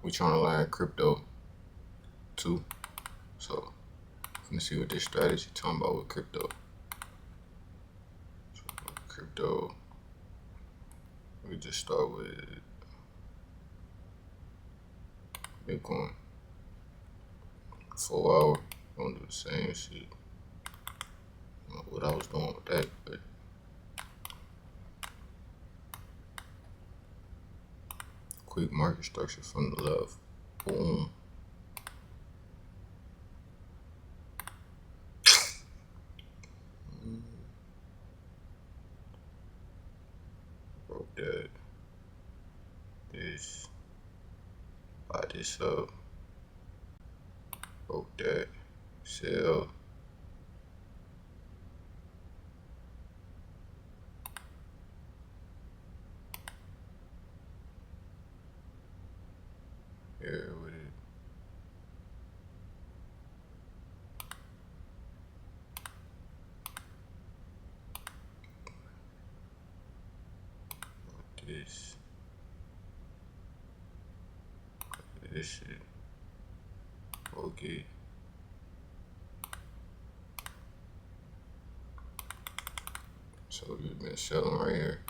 we trying to learn crypto too. So let's see what this strategy talking about with crypto. So, crypto, we just start with Bitcoin. 4 hour, gonna do the same shit. I don't know what I was doing with that, but quick market structure from the left. Boom. Broke that. This. Buy this up. Broke that. Sell. Here with it. This. This shit. Okay. So we've been selling right here.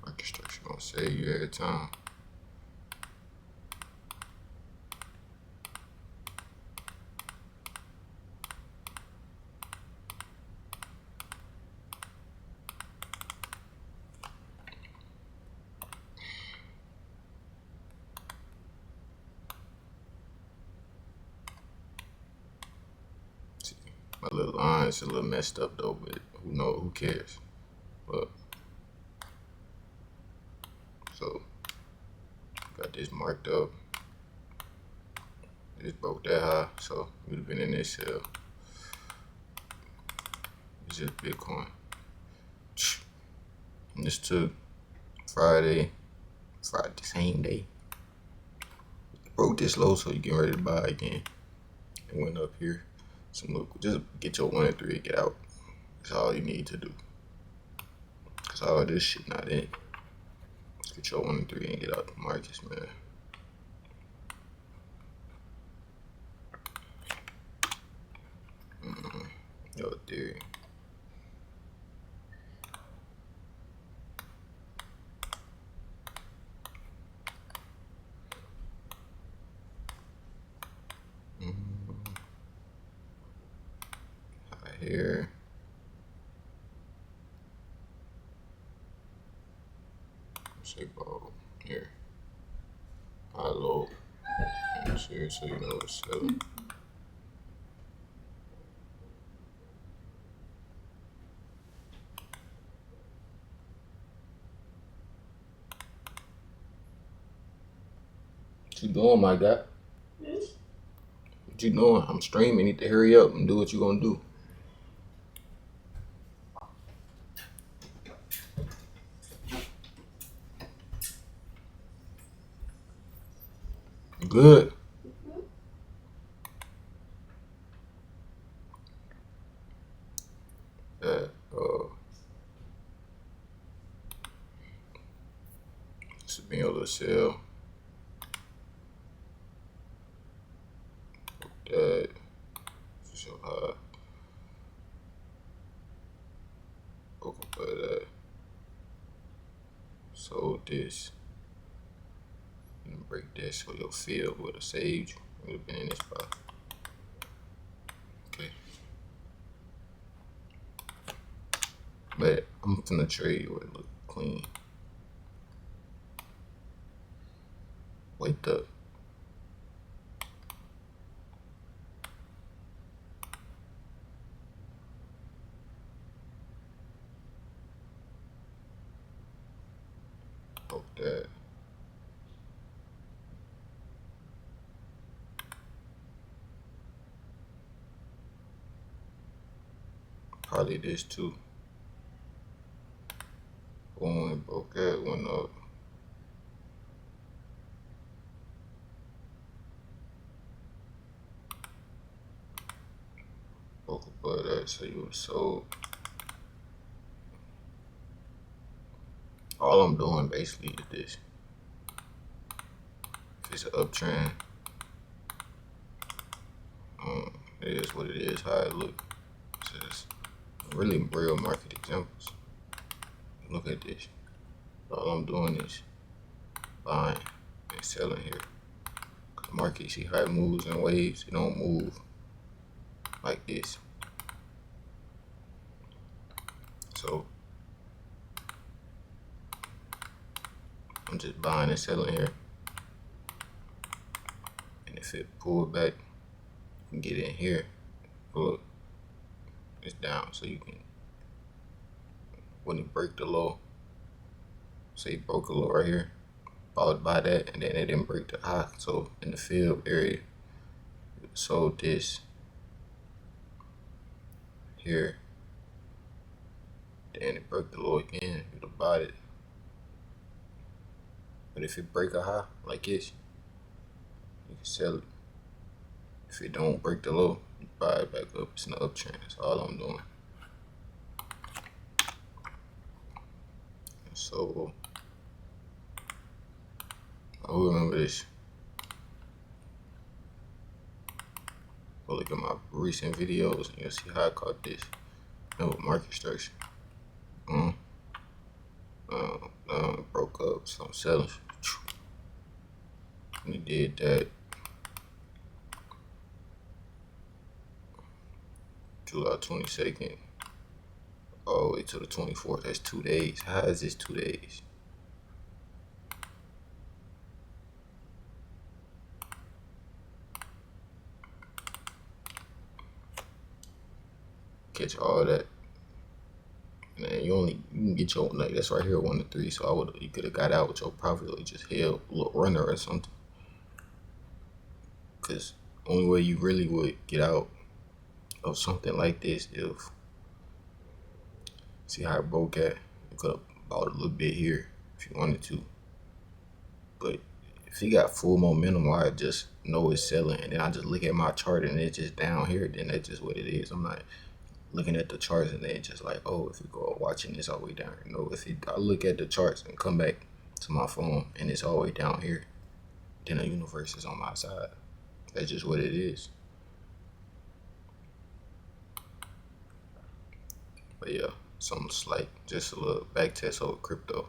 Market structure gonna save you every time. My little line's a little messed up though, but who cares? But so got this marked up. This broke that high, so we'd have been in this sale. It's just Bitcoin. And this took Friday, same day. Broke this low, so you get ready to buy again. It went up here. So look, just get your 1 and 3 and get out. That's all you need to do. Cause all this shit not in. Just get your 1 and 3 and get out the markets, man. Yo, theory. Here. Say ball here. High low. Here, so you know what's selling. What you doing, my guy? What you doing? I'm streaming. You need to hurry up and do what you gonna do. Good. This is being able to sell. That. So high. Okay, but sold this. And break that so your field would have saved you. Would have been in this spot. Okay. But I'm finna trade where it look clean. Wake up. Hope that. Probably this too. Boom, broke that, went up. Broke above that, so you would sold. All I'm doing basically is this. If it's an uptrend, it is what it is, how it look. It's just really real market examples. Look at this. All I'm doing is buying and selling here. The market, see how it moves in waves? It don't move like this. So I'm just buying and selling here. And if it pull back, you can get in here. Look, it's down. So you can, when it break the low, say it broke a low right here, followed by that, and then it didn't break the high. So in the field area, you sold this here, then it broke the low again, you'd have bought it. But if it break a high like this, you can sell it. If it don't break the low, you buy it back up. It's an uptrend. That's all I'm doing. So I'll remember this. Go look at my recent videos and you'll see how I caught this. No market structure. Broke up, so I'm selling. And he did that July 22nd all the way to the 24th. That's 2 days. How is this 2 days? Catch all that. And then you can get your, like, that's right here, 1 to 3. So you could have got out with your profit or just held a little runner or something. Because only way you really would get out of something like this, if, see how it broke at, you could have bought a little bit here if you wanted to. But if you got full momentum, I just know it's selling, and then I just look at my chart and it's just down here, then that's just what it is. I'm not looking at the charts and then just like, oh, if you go watching this all the way down here. No, I look at the charts and come back to my phone and it's all the way down here, then the universe is on my side. That's just what it is. But yeah, something slight, just a little back test over crypto.